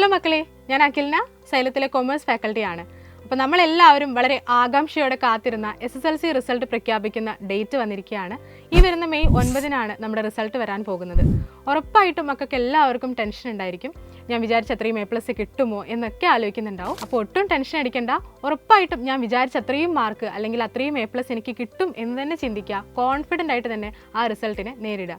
Hello മക്കളെ, ഞാൻ അഖിൽന, സൈലത്തിലെ commerce ഫാക്കൽറ്റിയാണ്. അപ്പോൾ നമ്മളെല്ലാവരും വളരെ ആകാംക്ഷയോടെ കാത്തിരുന്ന SSLC റിസൾട്ട് പ്രഖ്യാപിക്കുന്ന ഡേറ്റ് വന്നിരിക്കുകയാണ്. ഈ വരുന്ന മെയ് 9-നാണ് നമ്മുടെ റിസൾട്ട് വരാൻ പോകുന്നത്. ഉറപ്പായിട്ടും മക്കൾക്ക് എല്ലാവർക്കും ടെൻഷൻ ഉണ്ടായിരിക്കും. ഞാൻ വിചാരിച്ച അത്രയും A+ കിട്ടുമോ എന്നൊക്കെ ആലോചിക്കുന്നുണ്ടാവും. അപ്പോൾ ഒട്ടും ടെൻഷൻ അടിക്കേണ്ട. ഉറപ്പായിട്ടും ഞാൻ വിചാരിച്ച അത്രയും മാർക്ക് അല്ലെങ്കിൽ അത്രയും A+ എനിക്ക് കിട്ടും എന്ന് തന്നെ ചിന്തിക്കുക. കോൺഫിഡൻ്റ് ആയിട്ട് തന്നെ ആ റിസൾട്ടിനെ നേരിടുക.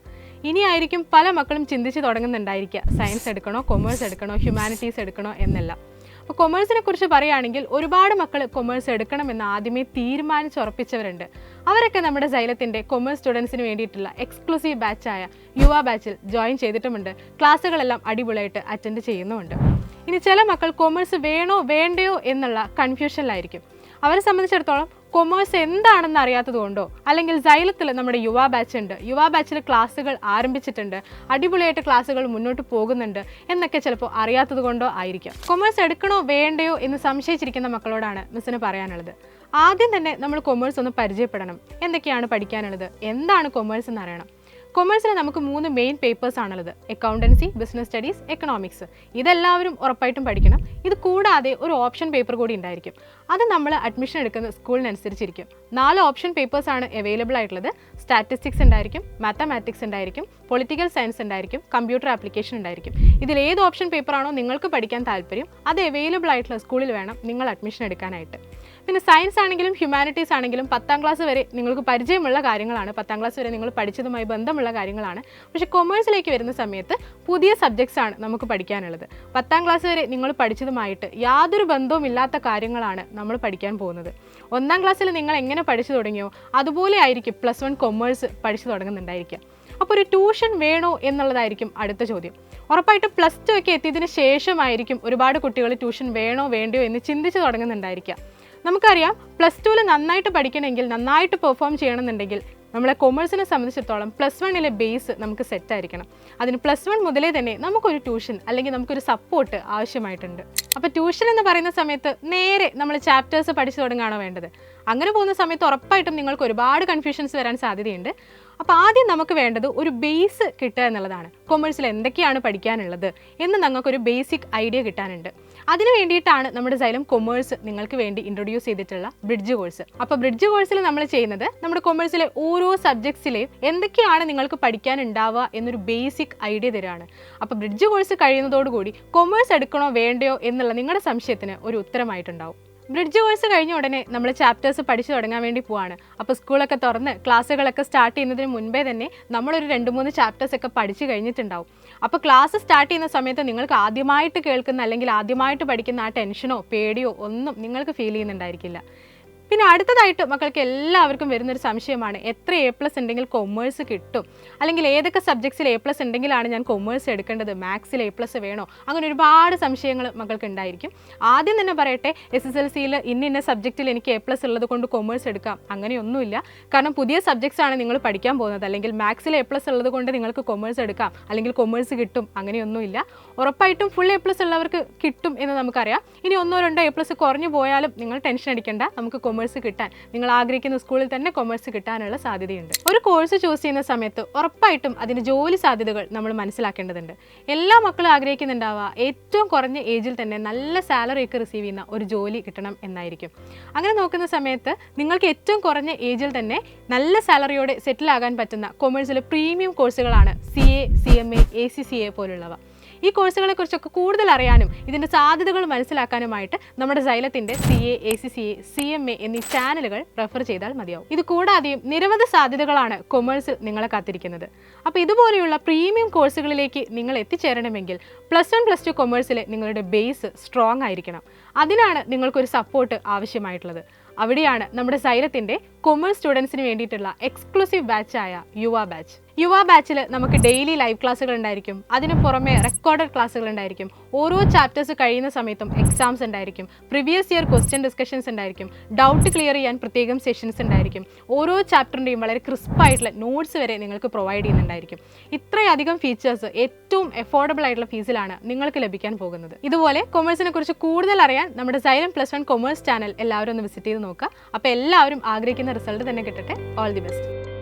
ഇനിയായിരിക്കും പല മക്കളും ചിന്തിച്ച് തുടങ്ങുന്നുണ്ടായിരിക്കുക, സയൻസ് എടുക്കണോ, കൊമേഴ്സ് എടുക്കണോ, ഹ്യൂമാനിറ്റീസ് എടുക്കണോ എന്നെല്ലാം. അപ്പോൾ കൊമേഴ്സിനെ കുറിച്ച് പറയുകയാണെങ്കിൽ ഒരുപാട് മക്കൾ കൊമേഴ്സ് എടുക്കണമെന്ന് ആദ്യമേ തീരുമാനിച്ചുറപ്പിച്ചവരുണ്ട്. അവരൊക്കെ നമ്മുടെ സൈലത്തിൻ്റെ കൊമേഴ്സ് സ്റ്റുഡൻസിന് വേണ്ടിയിട്ടുള്ള എക്സ്ക്ലൂസീവ് ബാച്ചായ യുവ ബാച്ചിൽ ജോയിൻ ചെയ്തിട്ടുമുണ്ട്. ക്ലാസ്സുകളെല്ലാം അടിപൊളിയായിട്ട് അറ്റൻഡ് ചെയ്യുന്നുമുണ്ട്. ഇനി ചില മക്കൾ കൊമേഴ്സ് വേണോ വേണ്ടയോ എന്നുള്ള കൺഫ്യൂഷനിലായിരിക്കും. അവരെ സംബന്ധിച്ചിടത്തോളം കൊമേഴ്സ് എന്താണെന്ന് അറിയാത്തതുകൊണ്ടോ അല്ലെങ്കിൽ സൈലത്തിൽ നമ്മുടെ യുവ ബാച്ച് ഉണ്ട്, യുവ ബാച്ചിൽ ക്ലാസ്സുകൾ ആരംഭിച്ചിട്ടുണ്ട്, അടിപൊളിയായിട്ട് ക്ലാസ്സുകൾ മുന്നോട്ട് പോകുന്നുണ്ട് എന്നൊക്കെ ചിലപ്പോൾ അറിയാത്തത് കൊണ്ടോ ആയിരിക്കും. കൊമേഴ്സ് എടുക്കണോ വേണ്ടയോ എന്ന് സംശയിച്ചിരിക്കുന്ന മക്കളോടാണ് മിസ്സിന് പറയാനുള്ളത്. ആദ്യം തന്നെ നമ്മൾ കൊമേഴ്സ് ഒന്ന് പരിചയപ്പെടണം. എന്തൊക്കെയാണ് പഠിക്കാനുള്ളത്, എന്താണ് കൊമേഴ്സ് എന്ന് അറിയണം. കൊമേഴ്സിൽ നമുക്ക് 3 മെയിൻ പേപ്പേഴ്സ് ആണുള്ളത്: അക്കൗണ്ടൻസി, ബിസിനസ് സ്റ്റഡീസ്, എക്കണോമിക്സ്. ഇതെല്ലാവരും ഉറപ്പായിട്ടും പഠിക്കണം. ഇത് കൂടാതെ ഒരു ഓപ്ഷൻ പേപ്പർ കൂടി ഉണ്ടായിരിക്കും. അത് നമ്മൾ അഡ്മിഷൻ എടുക്കുന്ന സ്കൂളിനനുസരിച്ചിരിക്കും. 4 ഓപ്ഷൻ പേപ്പേഴ്സ് ആണ് അവൈലബിൾ ആയിട്ടുള്ളത്. സ്റ്റാറ്റിസ്റ്റിക്സ് ഉണ്ടായിരിക്കും, മാത്തമാറ്റിക്സ് ഉണ്ടായിരിക്കും, പൊളിറ്റിക്കൽ സയൻസ് ഉണ്ടായിരിക്കും, കമ്പ്യൂട്ടർ ആപ്ലിക്കേഷൻ ഉണ്ടായിരിക്കും. ഇതിൽ ഏത് ഓപ്ഷൻ പേപ്പറാണോ നിങ്ങൾക്ക് പഠിക്കാൻ താല്പര്യം അത് അവൈലബിൾ ആയിട്ടുള്ള സ്കൂളിൽ വേണം നിങ്ങൾ അഡ്മിഷൻ എടുക്കാനായിട്ട്. പിന്നെ സയൻസ് ആണെങ്കിലും ഹ്യൂമാനിറ്റീസ് ആണെങ്കിലും 10ാം ക്ലാസ് വരെ നിങ്ങൾക്ക് പരിചയമുള്ള കാര്യങ്ങളാണ്, 10ാം ക്ലാസ് വരെ നിങ്ങൾ പഠിച്ചതുമായി ബന്ധമുള്ള കാര്യങ്ങളാണ്. പക്ഷേ കൊമേഴ്സിലേക്ക് വരുന്ന സമയത്ത് പുതിയ സബ്ജക്ട്സ് ആണ് നമുക്ക് പഠിക്കാനുള്ളത്. 10ാം ക്ലാസ് വരെ നിങ്ങൾ പഠിച്ചതുമായിട്ട് യാതൊരു ബന്ധവും ഇല്ലാത്ത കാര്യങ്ങളാണ് നമ്മൾ പഠിക്കാൻ പോകുന്നത്. 1ാം ക്ലാസ്സിൽ നിങ്ങൾ എങ്ങനെ പഠിച്ചു തുടങ്ങിയോ അതുപോലെ ആയിരിക്കും +1 കൊമേഴ്സ് പഠിച്ചു തുടങ്ങുന്നുണ്ടായിരിക്കുക. അപ്പോൾ ഒരു ട്യൂഷൻ വേണോ എന്നുള്ളതായിരിക്കും അടുത്ത ചോദ്യം. ഉറപ്പായിട്ടും +2 ഒക്കെ എത്തിയതിന് ശേഷമായിരിക്കും ഒരുപാട് കുട്ടികൾ ട്യൂഷൻ വേണോ വേണ്ടയോ എന്ന് ചിന്തിച്ച് തുടങ്ങുന്നുണ്ടായിരിക്കുക. നമുക്കറിയാം, +2 നന്നായിട്ട് പഠിക്കണമെങ്കിൽ, നന്നായിട്ട് പെർഫോം ചെയ്യണമെന്നുണ്ടെങ്കിൽ നമ്മളെ കൊമേഴ്സിനെ സംബന്ധിച്ചിടത്തോളം +1 ബേസ് നമുക്ക് സെറ്റായിരിക്കണം. അതിന് +1 മുതലേ തന്നെ നമുക്കൊരു ട്യൂഷൻ അല്ലെങ്കിൽ നമുക്കൊരു സപ്പോർട്ട് ആവശ്യമായിട്ടുണ്ട്. അപ്പോൾ ട്യൂഷൻ എന്ന് പറയുന്ന സമയത്ത് നേരെ നമ്മൾ ചാപ്റ്റേഴ്സ് പഠിച്ചു തുടങ്ങുകയാണോ വേണ്ടത്? അങ്ങനെ പോകുന്ന സമയത്ത് ഉറപ്പായിട്ടും നിങ്ങൾക്ക് ഒരുപാട് കൺഫ്യൂഷൻസ് വരാൻ സാധ്യതയുണ്ട്. അപ്പോൾ ആദ്യം നമുക്ക് വേണ്ടത് ഒരു ബേസ് കിട്ടുക എന്നുള്ളതാണ്. കൊമേഴ്സിൽ എന്തൊക്കെയാണ് പഠിക്കാനുള്ളത് എന്ന് ഞങ്ങൾക്കൊരു ബേസിക് ഐഡിയ കിട്ടാനുണ്ട്. അതിന് വേണ്ടിയിട്ടാണ് നമ്മുടെ സൈലം കൊമേഴ്സ് നിങ്ങൾക്ക് വേണ്ടി ഇൻട്രൊഡ്യൂസ് ചെയ്തിട്ടുള്ള ബ്രിഡ്ജ് കോഴ്സ്. അപ്പോൾ ബ്രിഡ്ജ് കോഴ്സിൽ നമ്മൾ ചെയ്യുന്നത് നമ്മുടെ കൊമേഴ്സിലെ ഓരോ സബ്ജക്ട്സിലെയും എന്തൊക്കെയാണ് നിങ്ങൾക്ക് പഠിക്കാനുണ്ടാവുക എന്നൊരു ബേസിക് ഐഡിയ തരാണ്. അപ്പോൾ ബ്രിഡ്ജ് കോഴ്സ് കഴിയുന്നതോടുകൂടി കൊമേഴ്സ് എടുക്കണോ വേണ്ടയോ എന്നുള്ള നിങ്ങളുടെ സംശയത്തിന് ഒരു ഉത്തരമായിട്ടുണ്ടാവും. ബ്രിഡ്ജ് കോഴ്സ് കഴിഞ്ഞ ഉടനെ നമ്മൾ ചാപ്റ്റേഴ്സ് പഠിച്ചു തുടങ്ങാൻ വേണ്ടി പോവാണ്. അപ്പോൾ സ്കൂളൊക്കെ തുറന്ന് ക്ലാസ്സുകളൊക്കെ സ്റ്റാർട്ട് ചെയ്യുന്നതിന് മുൻപേ തന്നെ നമ്മളൊരു 2-3 ചാപ്റ്റേഴ്സ് ഒക്കെ പഠിച്ചു കഴിഞ്ഞിട്ടുണ്ടാവും. അപ്പോൾ ക്ലാസ് സ്റ്റാർട്ട് ചെയ്യുന്ന സമയത്ത് നിങ്ങൾക്ക് ആദ്യമായിട്ട് കേൾക്കുന്ന അല്ലെങ്കിൽ ആദ്യമായിട്ട് പഠിക്കുന്ന ആ ടെൻഷനോ പേടിയോ ഒന്നും നിങ്ങൾക്ക് ഫീൽ ചെയ്യുന്നുണ്ടായിരിക്കില്ല. പിന്നെ അടുത്തതായിട്ട് മക്കൾക്ക് എല്ലാവർക്കും വരുന്നൊരു സംശയമാണ്, എത്ര A+ ഉണ്ടെങ്കിൽ കൊമേഴ്സ് കിട്ടും, അല്ലെങ്കിൽ ഏതൊക്കെ സബ്ജക്ട്സിൽ A+ ഉണ്ടെങ്കിലാണ് ഞാൻ കൊമേഴ്സ് എടുക്കേണ്ടത്, മാത്സിൽ A+ വേണോ? അങ്ങനെ ഒരുപാട് സംശയങ്ങൾ മക്കൾക്ക് ഉണ്ടായിരിക്കും. ആദ്യം തന്നെ പറയട്ടെ, SSLCയിൽ ഇന്ന സബ്ജക്റ്റിൽ എനിക്ക് A+ ഉള്ളത് കൊണ്ട് കൊമേഴ്സ് എടുക്കാം, അങ്ങനെയൊന്നുമില്ല. കാരണം പുതിയ സബ്ജക്ട്സ് ആണ് നിങ്ങൾ പഠിക്കാൻ പോകുന്നത്. അല്ലെങ്കിൽ മാത്സിൽ A+ ഉള്ളത് കൊണ്ട് നിങ്ങൾക്ക് കൊമേഴ്സ് എടുക്കാം, അല്ലെങ്കിൽ കൊമേഴ്സ് കിട്ടും, അങ്ങനെയൊന്നുമില്ല. ഉറപ്പായിട്ടും ഫുൾ A+ ഉള്ളവർക്ക് കിട്ടും എന്ന് നമുക്കറിയാം. ഇനി 1-2 A+ കുറഞ്ഞു പോയാലും നിങ്ങൾ ടെൻഷൻ അടിക്കേണ്ട, നമുക്ക് കൊമേഴ്സ് കിട്ടാൻ, നിങ്ങൾ ആഗ്രഹിക്കുന്ന സ്കൂളിൽ തന്നെ കൊമേഴ്സ് കിട്ടാനുള്ള സാധ്യതയുണ്ട്. ഒരു കോഴ്സ് ചൂസ് ചെയ്യുന്ന സമയത്ത് ഉറപ്പായിട്ടും അതിന് ജോലി സാധ്യതകൾ നമ്മൾ മനസ്സിലാക്കേണ്ടതുണ്ട്. എല്ലാ മക്കളും ആഗ്രഹിക്കുന്നുണ്ടാവുക ഏറ്റവും കുറഞ്ഞ ഏജിൽ തന്നെ നല്ല സാലറി ഒക്കെ റിസീവ് ചെയ്യുന്ന ഒരു ജോലി കിട്ടണം എന്നായിരിക്കും. അങ്ങനെ നോക്കുന്ന സമയത്ത് നിങ്ങൾക്ക് ഏറ്റവും കുറഞ്ഞ ഏജിൽ തന്നെ നല്ല സാലറിയോടെ സെറ്റിൽ ആകാൻ പറ്റുന്ന കൊമേഴ്സിലെ പ്രീമിയം കോഴ്സുകളാണ് CA, CMA, ACCA പോലുള്ളവ. ഈ കോഴ്സുകളെ കുറിച്ചൊക്കെ കൂടുതൽ അറിയാനും ഇതിൻ്റെ സാധ്യതകൾ മനസ്സിലാക്കാനുമായിട്ട് നമ്മുടെ സൈലത്തിൻ്റെ CA, ACCA, CMA എന്നീ ചാനലുകൾ റെഫർ ചെയ്താൽ മതിയാവും. ഇത് കൂടാതെയും നിരവധി സാധ്യതകളാണ് കൊമേഴ്സ് നിങ്ങളെ കാത്തിരിക്കുന്നത്. അപ്പോൾ ഇതുപോലെയുള്ള പ്രീമിയം കോഴ്സുകളിലേക്ക് നിങ്ങൾ എത്തിച്ചേരണമെങ്കിൽ +1, +2 കൊമേഴ്സിലെ നിങ്ങളുടെ ബേസ് സ്ട്രോങ് ആയിരിക്കണം. അതിനാണ് നിങ്ങൾക്കൊരു സപ്പോർട്ട് ആവശ്യമായിട്ടുള്ളത്. അവിടെയാണ് നമ്മുടെ സൈലത്തിൻ്റെ കൊമേഴ്സ് സ്റ്റുഡൻസിന് വേണ്ടിയിട്ടുള്ള എക്സ്ക്ലൂസീവ് ബാച്ചായ യുവ ബാച്ച്. യുവ ബാച്ചിൽ നമുക്ക് ഡെയിലി ലൈവ് ക്ലാസ്സുകൾ ഉണ്ടായിരിക്കും. അതിന് പുറമെ റെക്കോർഡഡ് ക്ലാസ്സുകൾ ഉണ്ടായിരിക്കും. ഓരോ ചാപ്റ്റേഴ്സ് കഴിയുന്ന സമയത്തും എക്സാംസ് ഉണ്ടായിരിക്കും. പ്രീവിയസ് ഇയർ ക്വസ്റ്റ്യൻ ഡിസ്കഷൻസ് ഉണ്ടായിരിക്കും. ഡൗട്ട് ക്ലിയർ ചെയ്യാൻ പ്രത്യേകം സെഷൻസ് ഉണ്ടായിരിക്കും. ഓരോ ചാപ്റ്ററിൻ്റെയും വളരെ ക്രിസ്പായിട്ടുള്ള നോട്ട്സ് വരെ നിങ്ങൾക്ക് പ്രൊവൈഡ് ചെയ്യുന്നുണ്ടായിരിക്കും. ഇത്രയധികം ഫീച്ചേഴ്സ് ഏറ്റവും അഫോർഡബിൾ ആയിട്ടുള്ള ഫീസിലാണ് നിങ്ങൾക്ക് ലഭിക്കാൻ പോകുന്നത്. ഇതുപോലെ കൊമേഴ്സിനെ കുറിച്ച് കൂടുതൽ അറിയാൻ നമ്മുടെ സൈലം +1 കൊമേഴ്സ് ചാനൽ എല്ലാവരും ഒന്ന് വിസിറ്റ് ചെയ്ത് നോക്കുക. അപ്പോൾ എല്ലാവരും ആഗ്രഹിക്കുന്ന റിസൾട്ട് തന്നെ കിട്ടട്ടെ. All the best.